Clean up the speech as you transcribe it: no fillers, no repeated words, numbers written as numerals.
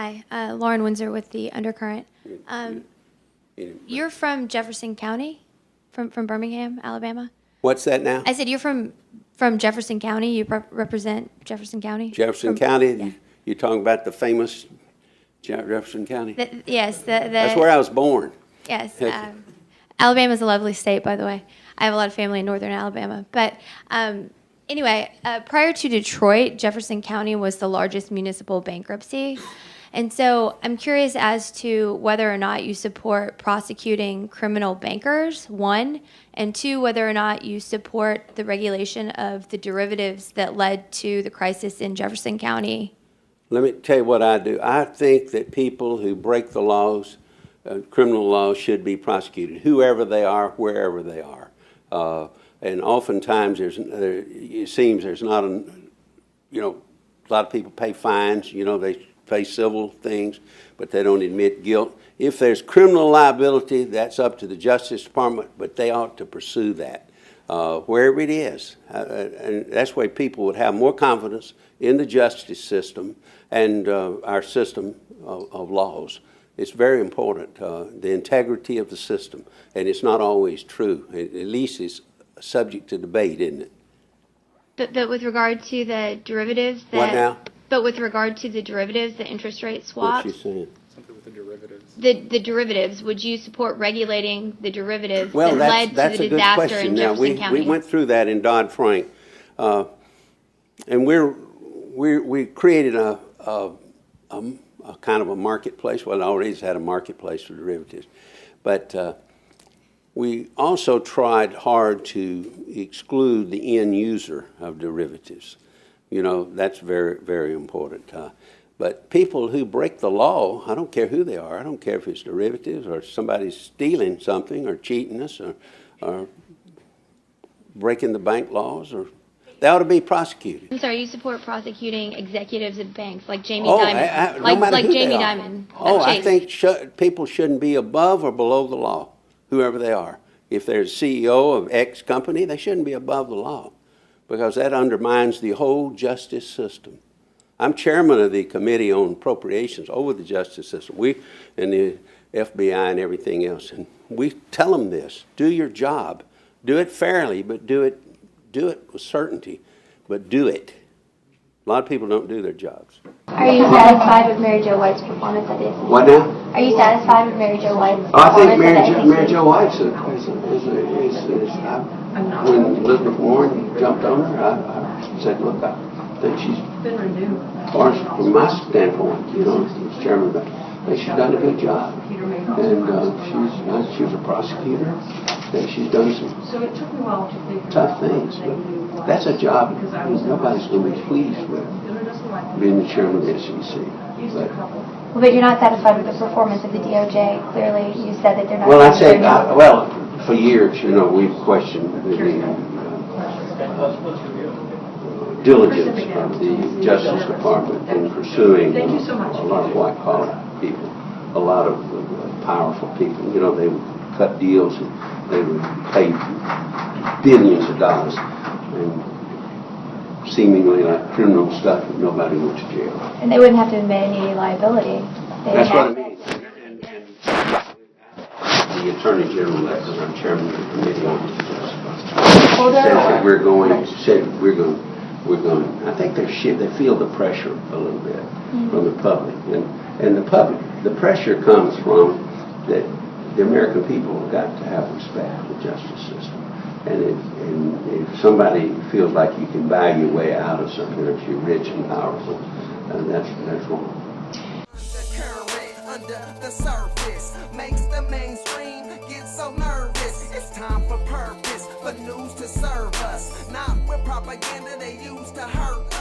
Hi, Lauren Windsor with the Undercurrent. You're from Jefferson County, from Birmingham, Alabama? What's that now? I said you're from Jefferson County. You represent Jefferson County? Jefferson County? Yeah. You're talking about the famous Jefferson County? Yes. That's where I was born. Yes. Alabama's a lovely state, by the way. I have a lot of family in northern Alabama. But anyway, prior to Detroit, Jefferson County was the largest municipal bankruptcy. And so I'm curious as to whether or not you support prosecuting criminal bankers, one, and two, whether or not you support the regulation of the derivatives that led to the crisis in Jefferson County. Let me tell you what I do. I think that people who break the laws, criminal laws, should be prosecuted, whoever they are, wherever they are. And oftentimes it seems there's not a lot of people pay fines, they pay civil things, but they don't admit guilt. If there's criminal liability, that's up to the Justice Department, but they ought to pursue that wherever it is. And that's why people would have more confidence in the justice system and our system of laws. It's very important, the integrity of the system, and it's not always true. At least it's subject to debate, isn't it? But with regard to the derivatives that... What now? But with regard to the derivatives, the interest rate swaps... What's she saying? Something with the derivatives. The derivers, would you support regulating the derivatives Well, that led to the disaster in Jefferson County? We went through that in Dodd Frank, and we created a kind of a marketplace. Well, it always had a marketplace for derivatives, but we also tried hard to exclude the end user of derivatives. That's very, very important. But people who break the law, I don't care who they are. I don't care if it's derivatives or somebody's stealing something or cheating us or breaking the bank laws, or they ought to be prosecuted. I'm sorry, you support prosecuting executives at banks like Jamie Dimon? Like Jamie Dimon. I think people shouldn't be above or below the law, whoever they are. If they're CEO of X company, they shouldn't be above the law, because that undermines the whole justice system. I'm chairman of the Committee on Appropriations over the justice system. We and the FBI and everything else, and we tell them this: do your job, do it fairly, but do it with certainty, but do it. A lot of people don't do their jobs. Are you satisfied with Mary Jo White's performance at the SEC? What now? Are you satisfied with Mary Jo White's performance I think Mary at Jo White's when Elizabeth Warren jumped on her, I said, look, I think she's been renewed. From my standpoint, as chairman, I think she's done a good job. And she's a prosecutor, and she's done some tough things. But that's a job nobody's going to be pleased with, being the chairman of the SEC. But you're not satisfied with the performance of the DOJ. Clearly, you said that they're not. Well, I said, for years, we've questioned the diligence of the Justice Department in pursuing a lot of white-collar people, a lot of powerful people. They would cut deals and they would pay billions of dollars, and seemingly like criminal stuff, and nobody went to jail. And they wouldn't have to admit any liability. That's what I mean. The Attorney General, because I'm chairman of the Committee on said we're going. I think they feel the pressure a little bit from the public, and the pressure comes from that the American people have got to have respect for the justice system, and if somebody feels like you can buy your way out of something, if you're rich and powerful, that's wrong. Under the surface makes the mainstream get so nervous. It's time for purpose, for news to serve us, not with propaganda they use to hurt us.